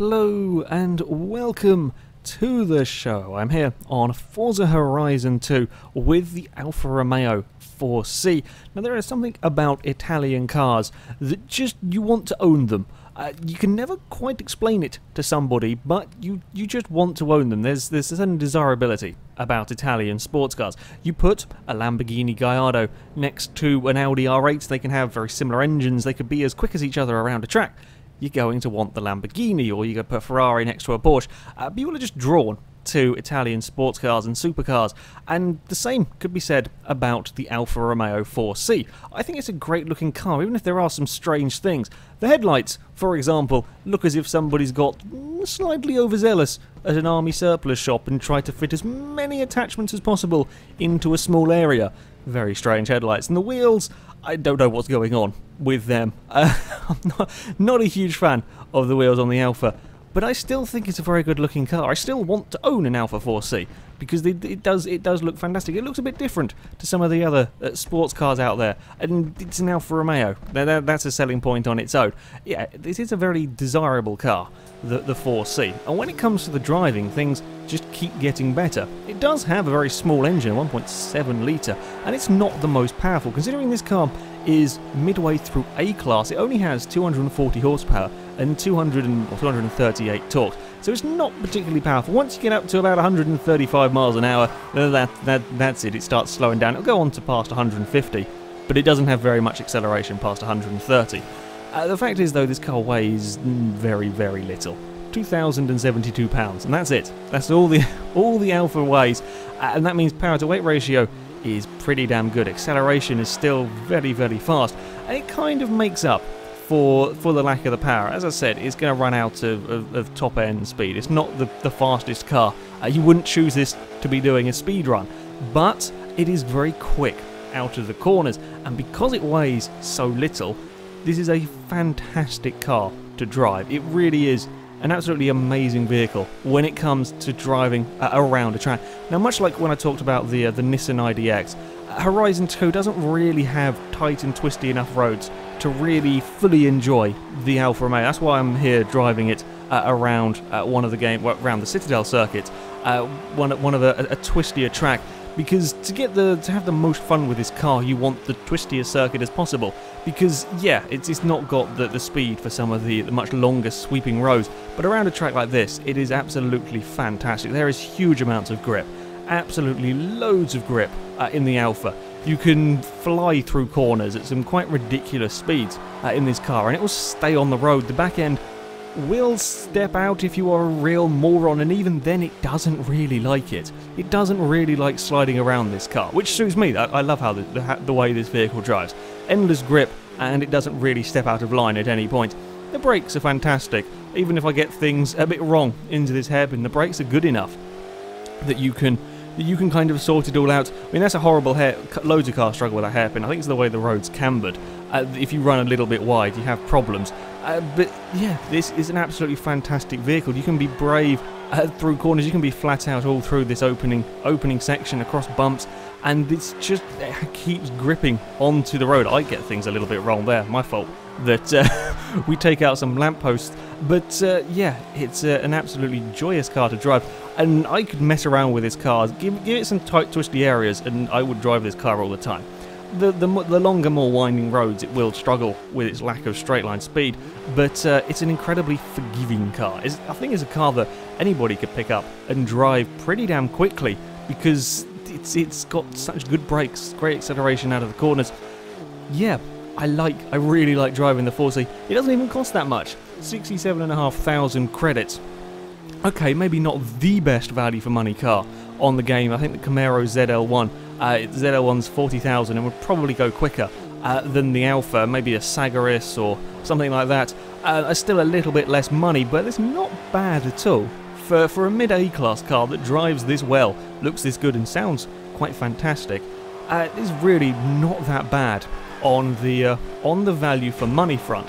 Hello and welcome to the show. I'm here on Forza Horizon 2 with the Alfa Romeo 4C. Now there is something about Italian cars that just you want to own them. You can never quite explain it to somebody, but you just want to own them. There's a certain desirability about Italian sports cars. You put a Lamborghini Gallardo next to an Audi R8, they can have very similar engines, they could be as quick as each other around a track. You're going to want the Lamborghini, or you're going to put a Ferrari next to a Porsche. People are just drawn to Italian sports cars and supercars, and the same could be said about the Alfa Romeo 4C. I think it's a great looking car, even if there are some strange things. The headlights, for example, look as if somebody's got slightly overzealous at an army surplus shop and tried to fit as many attachments as possible into a small area. Very strange headlights. And the wheels, I don't know what's going on with them. I'm not a huge fan of the wheels on the Alfa, but I still think it's a very good looking car. I still want to own an Alfa 4C because it does look fantastic. It looks a bit different to some of the other sports cars out there, and it's an Alfa Romeo. That's a selling point on its own. Yeah, this is a very desirable car, the 4C. And when it comes to the driving, things just keep getting better. It does have a very small engine, 1.7 litre, and it's not the most powerful. Considering this car is midway through A-Class, it only has 240 horsepower and 238 torque, so it's not particularly powerful. Once you get up to about 135 miles an hour, that's it, it starts slowing down. It'll go on to past 150, but it doesn't have very much acceleration past 130. The fact is, though, this car weighs very, very little. 2,072 pounds, and that's it. That's all the Alfa weighs, and that means power to weight ratio is pretty damn good. Acceleration is still very, very fast, and it kind of makes up for the lack of the power. As I said, it's going to run out of top end speed. It's not the fastest car. You wouldn't choose this to be doing a speed run, but it is very quick out of the corners, and because it weighs so little, this is a fantastic car to drive. It really is an absolutely amazing vehicle when it comes to driving around a track. Now, much like when I talked about the Nissan IDX, Horizon 2 doesn't really have tight and twisty enough roads to really fully enjoy the Alfa Romeo. That's why I'm here driving it around around the Citadel circuit, one of a twistier track. Because to have the most fun with this car, you want the twistiest circuit as possible. Because, yeah, it's not got the speed for some of the much longer sweeping roads, but around a track like this, it is absolutely fantastic. There is huge amounts of grip, absolutely loads of grip in the Alfa. You can fly through corners at some quite ridiculous speeds in this car, and it will stay on the road. The back end will step out if you are a real moron, and even then it doesn't really like it. It doesn't really like sliding around this car, which suits me. I love how the way this vehicle drives. Endless grip, and it doesn't really step out of line at any point. The brakes are fantastic. Even if I get things a bit wrong into this hairpin, the brakes are good enough that you can kind of sort it all out. I mean, that's a horrible loads of cars struggle with a hairpin. I think it's the way the road's cambered. If you run a little bit wide, you have problems. But yeah, this is an absolutely fantastic vehicle. You can be brave through corners. You can be flat out all through this opening section across bumps, and it keeps gripping onto the road. I get things a little bit wrong there. My fault that we take out some lampposts. But yeah, it's an absolutely joyous car to drive, and I could mess around with this car, give it some tight, twisty areas, and I would drive this car all the time. The longer, more winding roads, it will struggle with its lack of straight line speed, but it's an incredibly forgiving car. I think it's a car that anybody could pick up and drive pretty damn quickly, because it's got such good brakes, great acceleration out of the corners. Yeah, I really like driving the 4C. It doesn't even cost that much. 67,500 credits. Okay, maybe not the best value for money car on the game. I think the Camaro ZL1, ZL1's 40,000 and would probably go quicker than the Alfa, maybe a Sagaris or something like that. Still a little bit less money, but it's not bad at all for a mid-A class car that drives this well, looks this good, and sounds quite fantastic. It's really not that bad on the value for money front.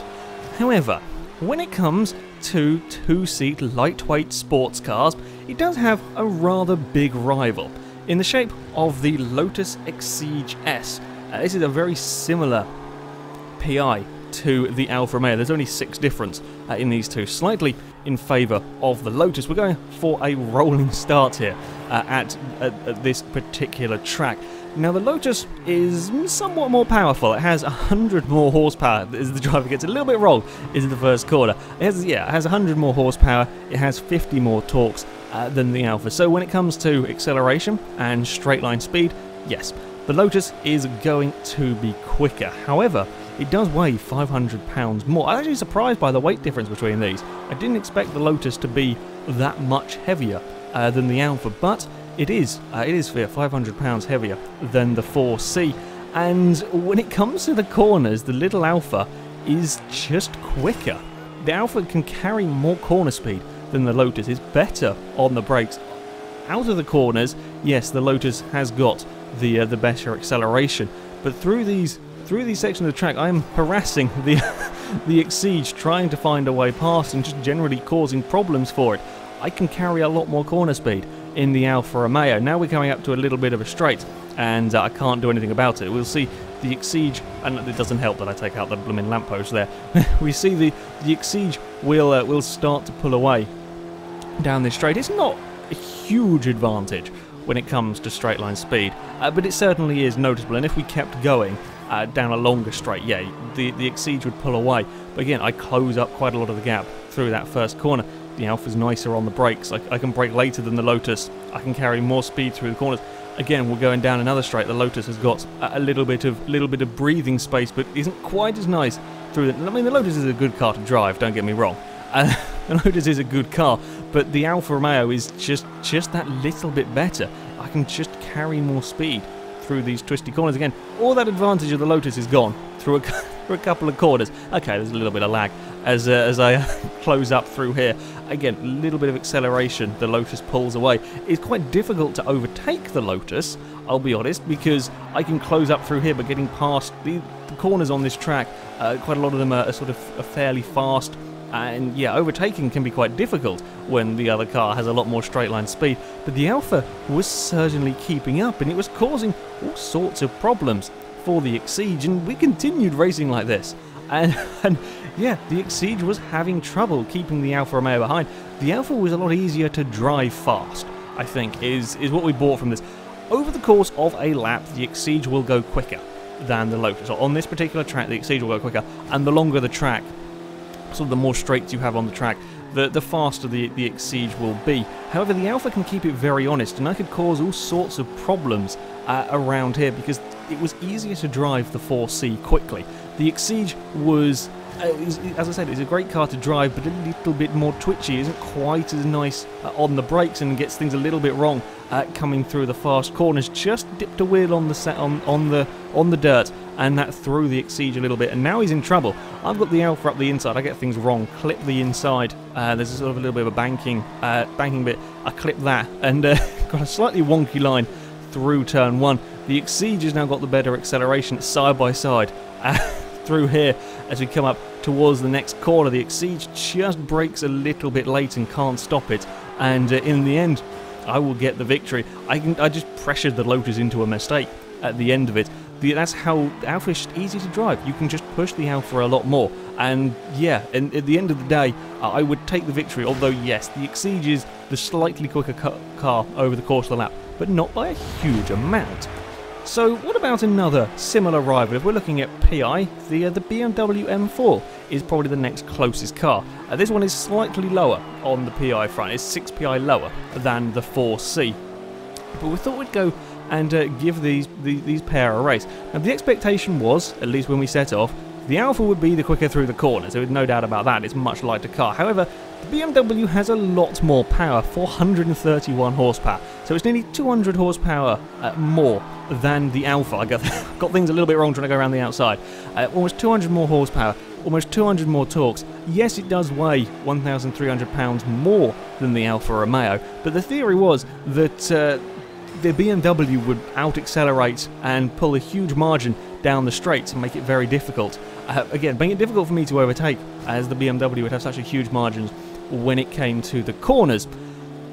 However, when it comes to two-seat lightweight sports cars, it does have a rather big rival in the shape of the Lotus Exige S. This is a very similar PI to the Alfa Romeo. There's only 6 difference in these two. Slightly in favour of the Lotus. We're going for a rolling start here at this particular track. Now the Lotus is somewhat more powerful. It has 100 more horsepower as the driver gets a little bit wrong in the first corner. It has 100 more horsepower. It has 50 more torques than the Alfa. So when it comes to acceleration and straight line speed, yes, the Lotus is going to be quicker. However, it does weigh 500 pounds more. I'm actually surprised by the weight difference between these. I didn't expect the Lotus to be that much heavier than the Alfa, but it is 500 pounds heavier than the 4C. And when it comes to the corners, the little Alfa is just quicker. The Alfa can carry more corner speed than the Lotus. Is better on the brakes. Out of the corners, yes, the Lotus has got the better acceleration, but through these sections of the track, I'm harassing the Exige, trying to find a way past and just generally causing problems for it. I can carry a lot more corner speed in the Alfa Romeo. Now we're coming up to a little bit of a straight, and I can't do anything about it. We'll see the Exige, and it doesn't help that I take out the blooming lamppost there. We see the Exige will start to pull away down this straight. It's not a huge advantage when it comes to straight line speed, but it certainly is noticeable. And if we kept going down a longer straight, yeah, the Exige would pull away. But again, I close up quite a lot of the gap through that first corner. The Alfa's nicer on the brakes. I can brake later than the Lotus. I can carry more speed through the corners. Again, we're going down another straight. The Lotus has got a little bit of breathing space, but isn't quite as nice through the. I mean, the Lotus is a good car to drive. Don't get me wrong. The Lotus is a good car, but the Alfa Romeo is just that little bit better. I can just carry more speed through these twisty corners. Again, all that advantage of the Lotus is gone through a couple of corners. Okay, there's a little bit of lag as I close up through here. Again, a little bit of acceleration. The Lotus pulls away. It's quite difficult to overtake the Lotus, I'll be honest, because I can close up through here, but getting past the corners on this track, quite a lot of them are sort of fairly fast. And yeah, overtaking can be quite difficult when the other car has a lot more straight line speed. But the Alfa was certainly keeping up, and it was causing all sorts of problems for the Exige, and we continued racing like this. And yeah, the Exige was having trouble keeping the Alfa Romeo behind. The Alfa was a lot easier to drive fast, I think, is what we bought from this. Over the course of a lap, the Exige will go quicker than the Lotus. So on this particular track, the Exige will go quicker, and the longer the track, so the more straights you have on the track, the faster the Exige will be. However, the Alfa can keep it very honest, and I could cause all sorts of problems around here because it was easier to drive the 4C quickly. The Exige was, as I said, it's a great car to drive, but a little bit more twitchy. Isn't quite as nice on the brakes and gets things a little bit wrong coming through the fast corners. Just dipped a wheel on the dirt, and that threw the Exige a little bit, and now he's in trouble. I've got the Alfa up the inside. I get things wrong, clip the inside. There's a sort of a little bit of a banking bit. I clip that, and got a slightly wonky line through turn one. The Exige has now got the better acceleration side by side through here as we come up towards the next corner. The Exige just brakes a little bit late and can't stop it, and in the end, I will get the victory. I just pressured the Lotus into a mistake at the end of it. That's how the Alfa is easy to drive. You can just push the Alfa a lot more. And yeah, and at the end of the day, I would take the victory. Although yes, the Exige is the slightly quicker car over the course of the lap, but not by a huge amount. So what about another similar rival? If we're looking at PI, the BMW M4 is probably the next closest car. This one is slightly lower on the PI front. It's 6 PI lower than the 4C. But we thought we'd go and give these pair a race. Now the expectation was, at least when we set off, the Alfa would be the quicker through the corners. There was no doubt about that. It's a much lighter car. However, the BMW has a lot more power, 431 horsepower. So it's nearly 200 horsepower more than the Alfa. I got things a little bit wrong trying to go around the outside. Almost 200 more horsepower, almost 200 more torques. Yes, it does weigh 1,300 pounds more than the Alfa Romeo, but the theory was that the BMW would out-accelerate and pull a huge margin down the straights and make it very difficult. Again, making it difficult for me to overtake, as the BMW would have such a huge margins when it came to the corners.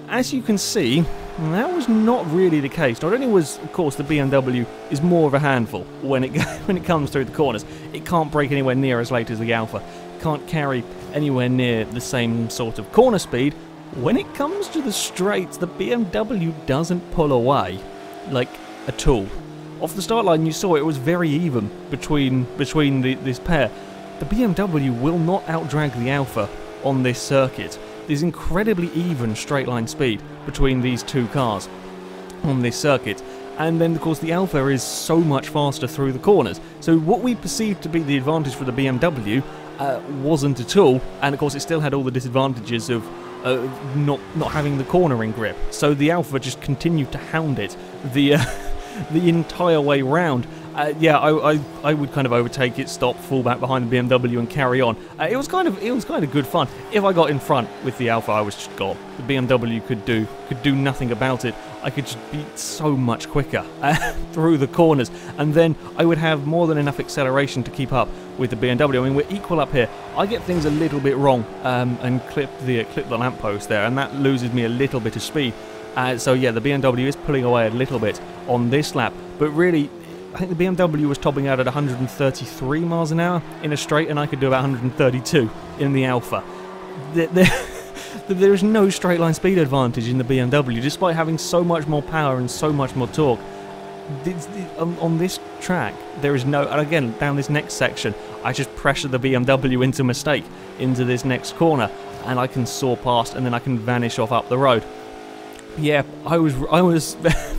As you can see, that was not really the case. Not only was, of course, the BMW is more of a handful when it comes through the corners. It can't brake anywhere near as late as the Alfa. can't carry anywhere near the same sort of corner speed. When it comes to the straights, the BMW doesn't pull away, like, at all. Off the start line, you saw it was very even between this pair. The BMW will not outdrag the Alfa on this circuit. There's incredibly even straight line speed between these two cars on this circuit. And then, of course, the Alfa is so much faster through the corners. So what we perceived to be the advantage for the BMW wasn't at all. And, of course, it still had all the disadvantages of not having the cornering grip. So the Alfa just continued to hound it the entire way round. Yeah, I would kind of overtake it, stop, fall back behind the BMW, and carry on. It was kind of good fun. If I got in front with the Alfa, I was just gone. The BMW could do nothing about it. I could just be so much quicker through the corners, and then I would have more than enough acceleration to keep up with the BMW. I mean, we're equal up here. I get things a little bit wrong and clip the lamppost there, and that loses me a little bit of speed. So yeah, the BMW is pulling away a little bit on this lap, but really, I think the BMW was topping out at 133 miles an hour in a straight, and I could do about 132 in the Alfa. There is no straight line speed advantage in the BMW, despite having so much more power and so much more torque. On this track, there is no, and again, down this next section, I just pressure the BMW into mistake, into this next corner, and I can soar past, and then I can vanish off up the road. Yeah, I was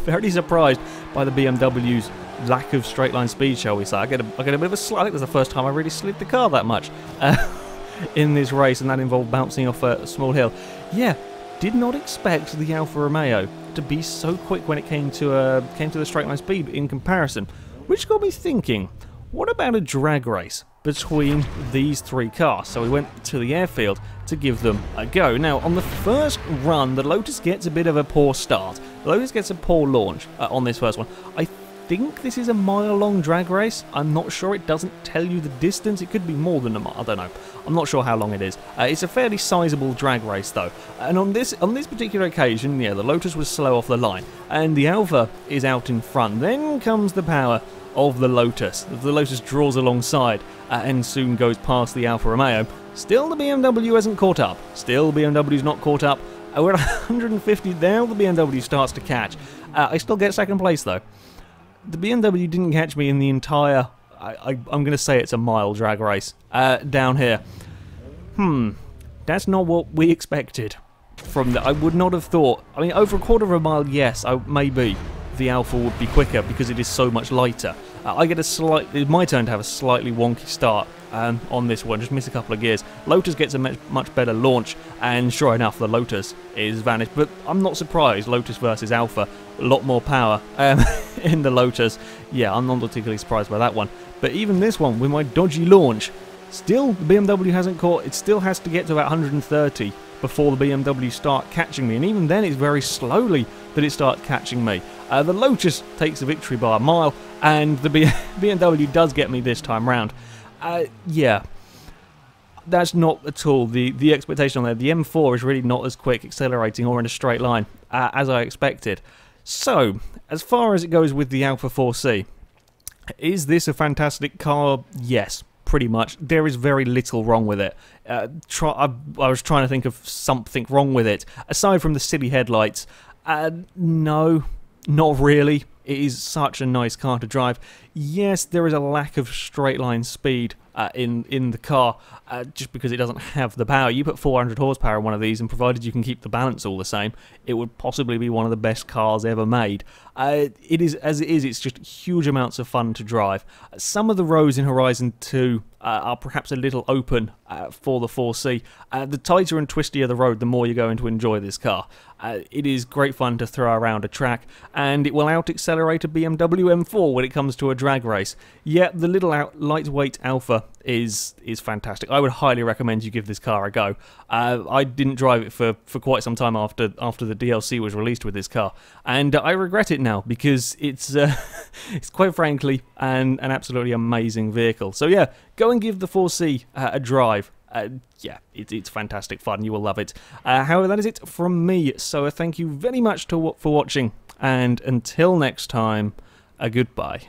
very surprised by the BMW's lack of straight line speed, shall we say. I get a bit of a slide. I think it was the first time I really slid the car that much in this race, and that involved bouncing off a small hill. Yeah, did not expect the Alfa Romeo to be so quick when it came to the straight line speed in comparison, which got me thinking, what about a drag race between these three cars? So we went to the airfield to give them a go. Now, on the first run, the Lotus gets a bit of a poor start. The Lotus gets a poor launch on this first one. I think this is a mile-long drag race. I'm not sure. It doesn't tell you the distance. It could be more than a mile. I don't know. I'm not sure how long it is. It's a fairly sizable drag race, though. And on this particular occasion, yeah, the Lotus was slow off the line, and the Alfa is out in front. Then comes the power of the Lotus. The Lotus draws alongside and soon goes past the Alfa Romeo. Still, the BMW hasn't caught up. Still, BMW's not caught up. We're at 150 now. The BMW starts to catch. I still get second place, though. The BMW didn't catch me in the entire, I'm going to say it's a mile drag race down here. That's not what we expected from the, I would not have thought, I mean, over a quarter of a mile, yes, maybe the Alfa would be quicker because it is so much lighter. It's my turn to have a slightly wonky start on this one, just miss a couple of gears. Lotus gets a much better launch, and sure enough, the Lotus is vanished. But I'm not surprised, Lotus versus Alfa, a lot more power in the Lotus. Yeah, I'm not particularly surprised by that one. But even this one, with my dodgy launch, still, the BMW hasn't caught. It still has to get to about 130 before the BMW start catching me, and even then it's very slowly that it starts catching me. The Lotus takes the victory by a mile, and the BMW does get me this time round. Yeah, that's not at all the expectation on there. The M4 is really not as quick accelerating or in a straight line as I expected. So, as far as it goes with the Alfa 4C, is this a fantastic car? Yes. Pretty much. There is very little wrong with it. I was trying to think of something wrong with it. Aside from the silly headlights, no, not really. It is such a nice car to drive. Yes, there is a lack of straight line speed in the car, just because it doesn't have the power. You put 400 horsepower in one of these, and provided you can keep the balance all the same, it would possibly be one of the best cars ever made. It is, as it is, it's just huge amounts of fun to drive. Some of the roads in Horizon 2 are perhaps a little open for the 4C. The tighter and twistier the road, the more you're going to enjoy this car. It is great fun to throw around a track, and it will out-accelerate a BMW M4 when it comes to a drag race. Yet the little lightweight Alfa is fantastic. I would highly recommend you give this car a go. I didn't drive it for quite some time after the DLC was released with this car, and I regret it now because it's quite frankly an absolutely amazing vehicle. So yeah, go and give the 4C a drive. Yeah, it's fantastic fun. You will love it. However, that is it from me. So thank you very much for watching, and until next time, goodbye.